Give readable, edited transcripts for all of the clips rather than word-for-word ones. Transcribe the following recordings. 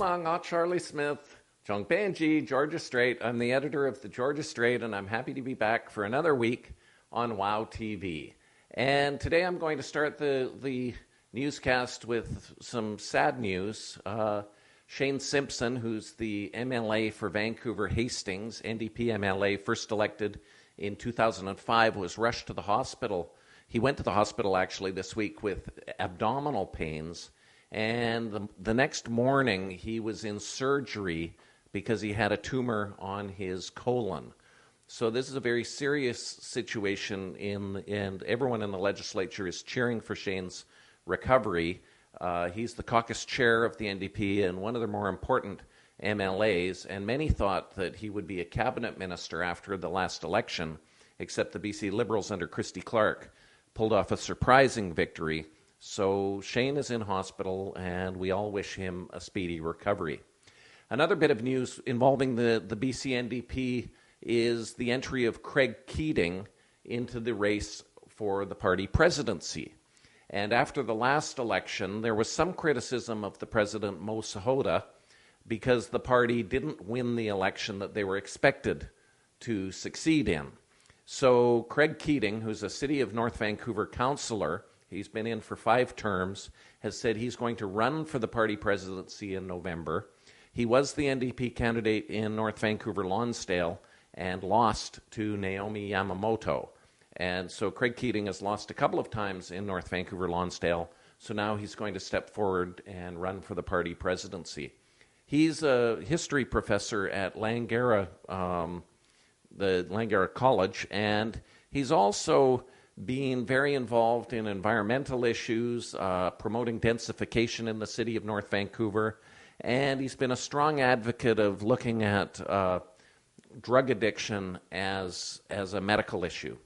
Nga Charlie Smith, Chongpanji, Georgia Strait. I'm the editor of the Georgia Strait, and I'm happy to be back for another week on WOW TV. And today I'm going to start the newscast with some sad news. Shane Simpson, who's the MLA for Vancouver Hastings, NDP MLA, first elected in 2005, was rushed to the hospital. He went to the hospital actually this week with abdominal pains, and the next morning he was in surgery because he had a tumor on his colon. So this is a very serious situation, and everyone in the legislature is cheering for Shane's recovery. He's the caucus chair of the NDP and one of the more important MLAs, and many thought that he would be a cabinet minister after the last election, except the BC Liberals under Christy Clark pulled off a surprising victory. So Shane is in hospital, and we all wish him a speedy recovery. Another bit of news involving the BC NDP is the entry of Craig Keating into the race for the party presidency. And after the last election, there was some criticism of the president, Mo Sahota, because the party didn't win the election that they were expected to succeed in. So Craig Keating, who's a City of North Vancouver councillor, he's been in for 5 terms, has said he's going to run for the party presidency in November. He was the NDP candidate in North Vancouver Lonsdale and lost to Naomi Yamamoto. And so Craig Keating has lost a couple of times in North Vancouver Lonsdale, so now he's going to step forward and run for the party presidency. He's a history professor at Langara, the Langara College, and he's also being very involved in environmental issues, promoting densification in the city of North Vancouver, and he's been a strong advocate of looking at drug addiction as a medical issue.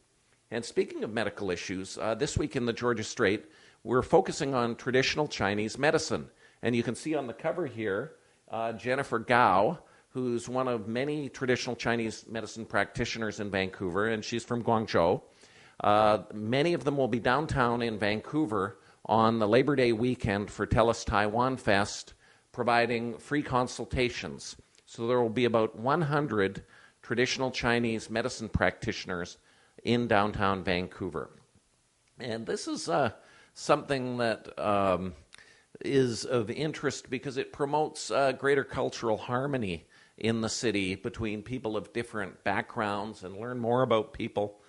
And speaking of medical issues, this week in the Georgia Strait, we're focusing on traditional Chinese medicine. And you can see on the cover here, Jennifer Gao, who's one of many traditional Chinese medicine practitioners in Vancouver, and she's from Guangzhou. Many of them will be downtown in Vancouver on the Labor Day weekend for TELUS Taiwan Fest, providing free consultations. So there will be about 100 traditional Chinese medicine practitioners in downtown Vancouver. And this is something that is of interest because it promotes greater cultural harmony in the city between people of different backgrounds and learn more about people.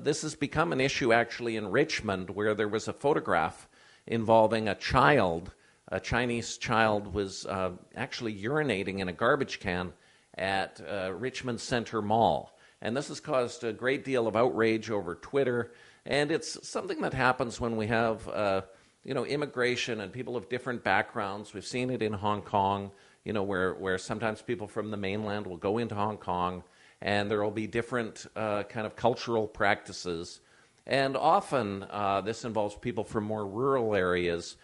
This has become an issue actually in Richmond, where there was a photograph involving a child. A Chinese child was actually urinating in a garbage can at Richmond Center Mall. And this has caused a great deal of outrage over Twitter. And it's something that happens when we have immigration and people of different backgrounds. We've seen it in Hong Kong, where sometimes people from the mainland will go into Hong Kong, and there will be different kind of cultural practices. And often this involves people from more rural areas.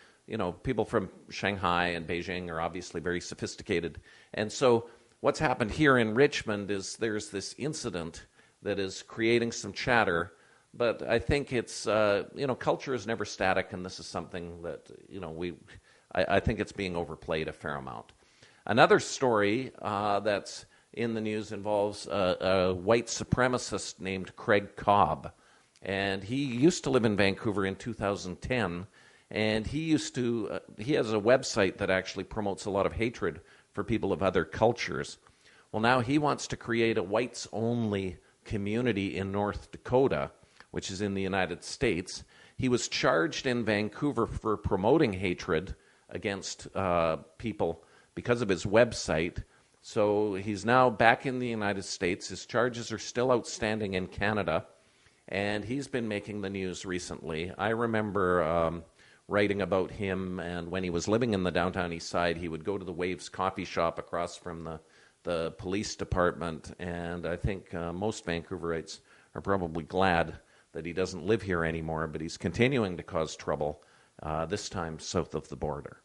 People from Shanghai and Beijing are obviously very sophisticated. And so what's happened here in Richmond is there's this incident that is creating some chatter, but I think it's, culture is never static, and this is something that, I think it's being overplayed a fair amount. Another story that's in the news involves a white supremacist named Craig Cobb, and he used to live in Vancouver in 2010, and he has a website that actually promotes a lot of hatred for people of other cultures. Well, now he wants to create a whites-only community in North Dakota, which is in the United States. He was charged in Vancouver for promoting hatred against people because of his website. So he's now back in the United States. His charges are still outstanding in Canada, and he's been making the news recently. I remember writing about him, and when he was living in the downtown east side, he would go to the Waves coffee shop across from the police department, and I think most Vancouverites are probably glad that he doesn't live here anymore, but he's continuing to cause trouble, this time south of the border.